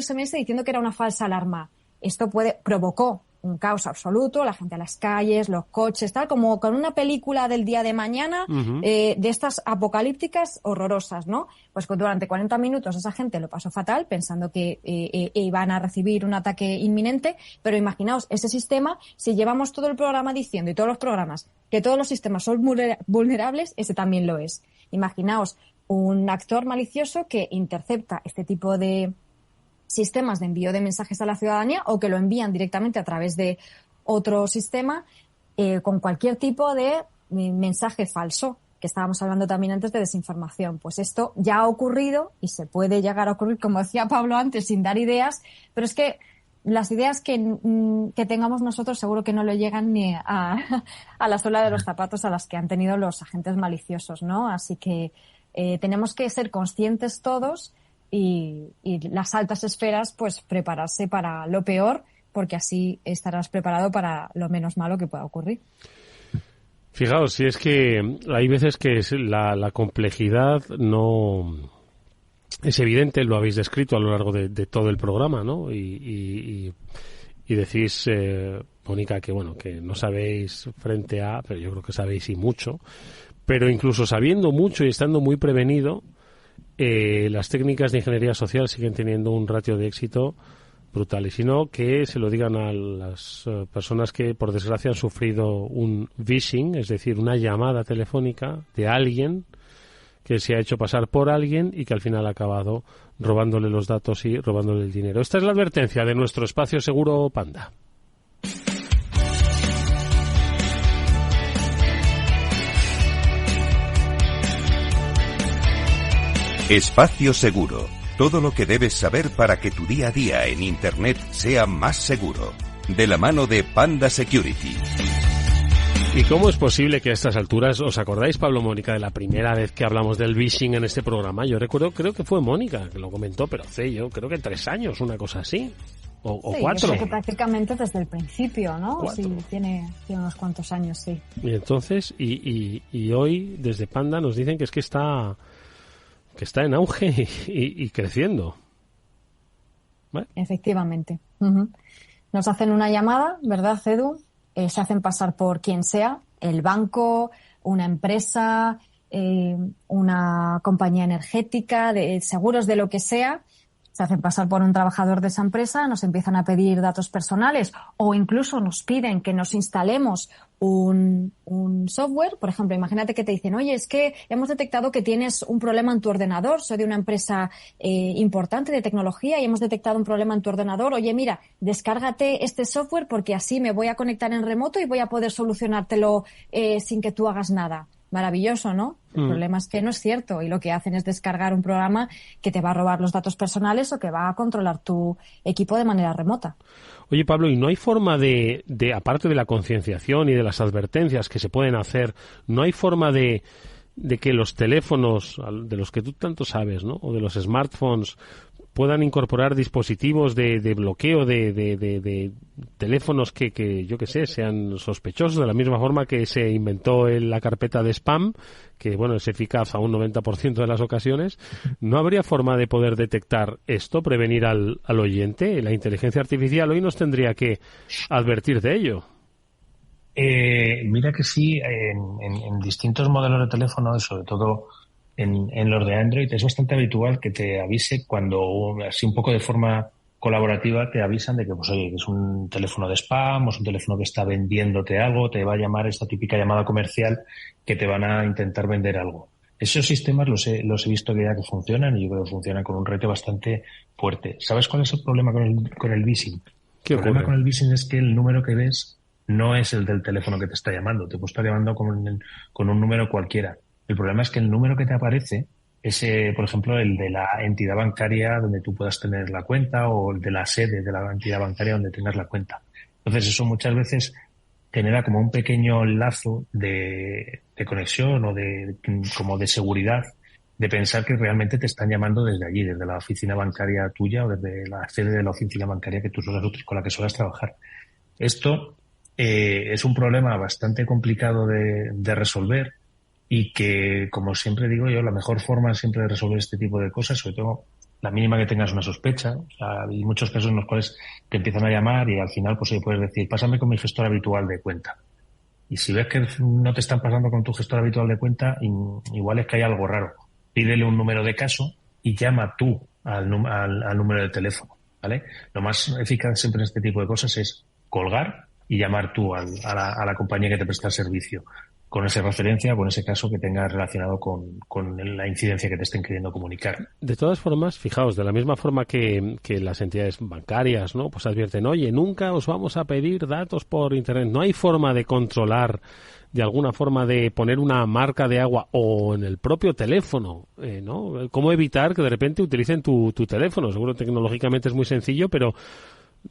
SMS diciendo que era una falsa alarma. Esto provocó un caos absoluto, la gente a las calles, los coches, tal, como con una película del día de mañana, de estas apocalípticas horrorosas, ¿no? Pues durante 40 minutos esa gente lo pasó fatal, pensando que iban a recibir un ataque inminente, pero imaginaos ese sistema, si llevamos todo el programa diciendo, y todos los programas, que todos los sistemas son vulnerables, ese también lo es. Imaginaos un actor malicioso que intercepta este tipo de sistemas de envío de mensajes a la ciudadanía, o que lo envían directamente a través de otro sistema, con cualquier tipo de mensaje falso, que estábamos hablando también antes de desinformación. Pues esto ya ha ocurrido y se puede llegar a ocurrir, como decía Pablo antes, sin dar ideas, pero es que las ideas que tengamos nosotros seguro que no le llegan ni a la suela de los zapatos a las que han tenido los agentes maliciosos, ¿no? Así que tenemos que ser conscientes todos y las altas esferas, pues prepararse para lo peor, porque así estarás preparado para lo menos malo que pueda ocurrir. Fijaos, si es que hay veces que la complejidad no es evidente, lo habéis descrito a lo largo de todo el programa, ¿no? Y decís, Mónica, que bueno, que no sabéis frente a, pero yo creo que sabéis y mucho, pero incluso sabiendo mucho y estando muy prevenido, las técnicas de ingeniería social siguen teniendo un ratio de éxito brutal. Y si no, que se lo digan a las personas que, por desgracia, han sufrido un phishing, es decir, una llamada telefónica de alguien que se ha hecho pasar por alguien y que al final ha acabado robándole los datos y robándole el dinero. Esta es la advertencia de nuestro espacio seguro Panda. Espacio Seguro. Todo lo que debes saber para que tu día a día en Internet sea más seguro. De la mano de Panda Security. ¿Y cómo es posible que a estas alturas, os acordáis, Pablo, Mónica, de la primera vez que hablamos del phishing en este programa? Yo recuerdo, creo que fue Mónica que lo comentó, pero creo que 3 años, una cosa así. O 4. Yo creo que prácticamente desde el principio, ¿no? 4. Sí, tiene unos cuantos años, sí. Y entonces, y hoy, desde Panda, nos dicen que es que está en auge y creciendo. ¿Vale? Efectivamente. Uh-huh. Nos hacen una llamada, ¿verdad, Edu? Se hacen pasar por quien sea, el banco, una empresa, una compañía energética, de seguros, de lo que sea. Se hacen pasar por un trabajador de esa empresa, nos empiezan a pedir datos personales o incluso nos piden que nos instalemos un software. Por ejemplo, imagínate que te dicen, oye, es que hemos detectado que tienes un problema en tu ordenador. Soy de una empresa importante de tecnología y hemos detectado un problema en tu ordenador. Oye, mira, descárgate este software porque así me voy a conectar en remoto y voy a poder solucionártelo sin que tú hagas nada. Maravilloso, ¿no? El problema es que no es cierto y lo que hacen es descargar un programa que te va a robar los datos personales o que va a controlar tu equipo de manera remota. Oye, Pablo, ¿y no hay forma de aparte de la concienciación y de las advertencias que se pueden hacer, no hay forma de que los teléfonos, de los que tú tanto sabes, ¿no? O de los smartphones, puedan incorporar dispositivos de bloqueo de teléfonos que yo que sé, sean sospechosos, de la misma forma que se inventó la carpeta de spam, que bueno, es eficaz a un 90% de las ocasiones? ¿No habría forma de poder detectar esto, prevenir al oyente? La inteligencia artificial hoy nos tendría que advertir de ello. Mira que sí, en distintos modelos de teléfono, sobre todo en los de Android, es bastante habitual que te avise cuando, así un poco de forma colaborativa, te avisan de que, pues oye, que es un teléfono de spam o es un teléfono que está vendiéndote algo, te va a llamar esta típica llamada comercial que te van a intentar vender algo. Esos sistemas los he visto que ya que funcionan y yo creo que funcionan con un reto bastante fuerte. ¿Sabes cuál es el problema con el phishing? El problema con el phishing es que el número que ves no es el del teléfono que te está llamando. Te puede estar llamando con un número cualquiera. El problema es que el número que te aparece es, por ejemplo, el de la entidad bancaria donde tú puedas tener la cuenta o el de la sede de la entidad bancaria donde tengas la cuenta. Entonces, eso muchas veces genera como un pequeño lazo de conexión o como de seguridad, de pensar que realmente te están llamando desde allí, desde la oficina bancaria tuya o desde la sede de la oficina bancaria con la que suelas trabajar. Esto es un problema bastante complicado de resolver. Y que, como siempre digo yo, la mejor forma siempre de resolver este tipo de cosas, sobre todo la mínima que tengas una sospecha. O sea, hay muchos casos en los cuales te empiezan a llamar y al final pues puedes decir, pásame con mi gestor habitual de cuenta. Y si ves que no te están pasando con tu gestor habitual de cuenta, igual es que hay algo raro. Pídele un número de caso y llama tú al número de teléfono, ¿vale? Lo más eficaz siempre en este tipo de cosas es colgar y llamar tú a la compañía que te presta el servicio, con esa referencia, con ese caso que tengas relacionado con la incidencia que te estén queriendo comunicar. De todas formas, fijaos, de la misma forma que las entidades bancarias, ¿no? Pues advierten, oye, nunca os vamos a pedir datos por Internet. No hay forma de controlar, de alguna forma de poner una marca de agua o en el propio teléfono, ¿no? ¿Cómo evitar que de repente utilicen tu teléfono? Seguro tecnológicamente es muy sencillo, pero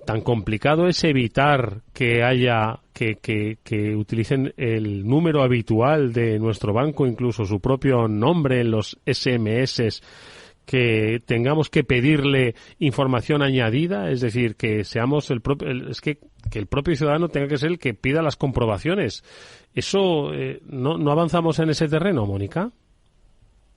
tan complicado es evitar que haya que utilicen el número habitual de nuestro banco, incluso su propio nombre en los SMS, que tengamos que pedirle información añadida, es decir, que seamos que el propio ciudadano tenga que ser el que pida las comprobaciones. Eso no avanzamos en ese terreno, Mónica.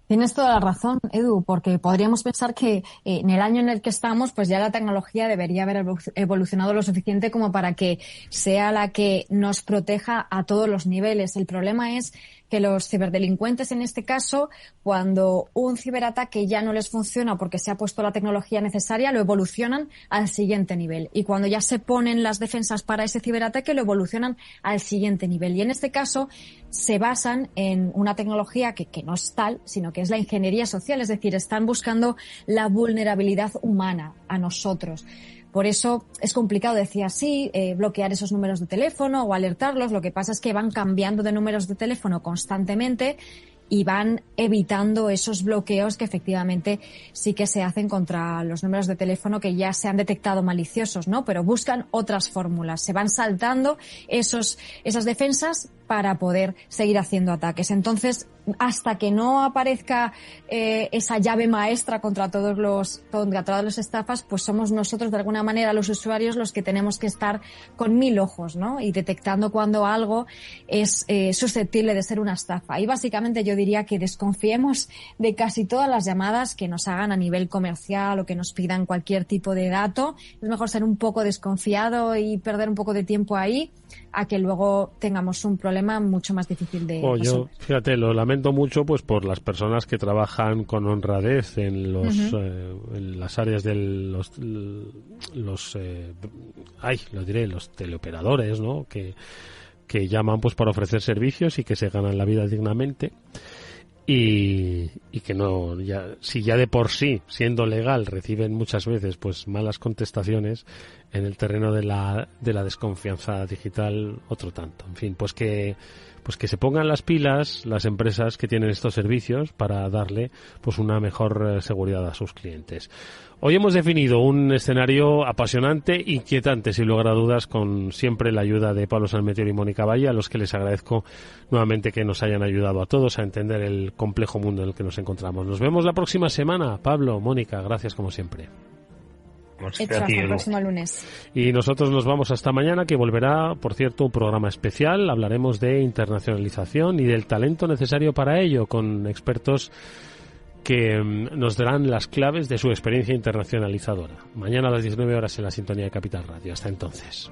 Tienes toda la razón, Edu, porque podríamos pensar que en el año en el que estamos, pues ya la tecnología debería haber evolucionado lo suficiente como para que sea la que nos proteja a todos los niveles. El problema es que los ciberdelincuentes, en este caso, cuando un ciberataque ya no les funciona porque se ha puesto la tecnología necesaria, lo evolucionan al siguiente nivel. Y cuando ya se ponen las defensas para ese ciberataque, lo evolucionan al siguiente nivel. Y en este caso se basan en una tecnología que no es tal, sino que es la ingeniería social. Es decir, están buscando la vulnerabilidad humana a nosotros. Por eso es complicado, decía, sí, bloquear esos números de teléfono o alertarlos. Lo que pasa es que van cambiando de números de teléfono constantemente y van evitando esos bloqueos que efectivamente sí que se hacen contra los números de teléfono que ya se han detectado maliciosos, ¿no? Pero buscan otras fórmulas. Se van saltando esas defensas para poder seguir haciendo ataques. Entonces, hasta que no aparezca esa llave maestra contra todas las estafas, pues somos nosotros, de alguna manera, los usuarios, los que tenemos que estar con 1000 ojos, ¿no? Y detectando cuando algo es susceptible de ser una estafa. Y básicamente yo diría que desconfiemos de casi todas las llamadas que nos hagan a nivel comercial o que nos pidan cualquier tipo de dato. Es mejor ser un poco desconfiado y perder un poco de tiempo ahí a que luego tengamos un problema mucho más difícil de resolver. Yo, fíjate, lo lamento mucho pues por las personas que trabajan con honradez en en las áreas de los teleoperadores, ¿no? Que llaman pues para ofrecer servicios y que se ganan la vida dignamente. Y que no, si ya de por sí, siendo legal, reciben muchas veces pues malas contestaciones, en el terreno de la desconfianza digital otro tanto. En fin, pues que se pongan las pilas las empresas que tienen estos servicios para darle pues una mejor seguridad a sus clientes. Hoy hemos definido un escenario apasionante, inquietante, sin lugar a dudas, con siempre la ayuda de Pablo Sanmeteor y Mónica Valle, a los que les agradezco nuevamente que nos hayan ayudado a todos a entender el complejo mundo en el que nos encontramos. Nos vemos la próxima semana. Pablo, Mónica, gracias como siempre. Hasta el próximo lunes. Y nosotros nos vamos hasta mañana, que volverá, por cierto, un programa especial. Hablaremos de internacionalización y del talento necesario para ello, con expertos que nos darán las claves de su experiencia internacionalizadora. Mañana a las 19 horas en la sintonía de Capital Radio. Hasta entonces.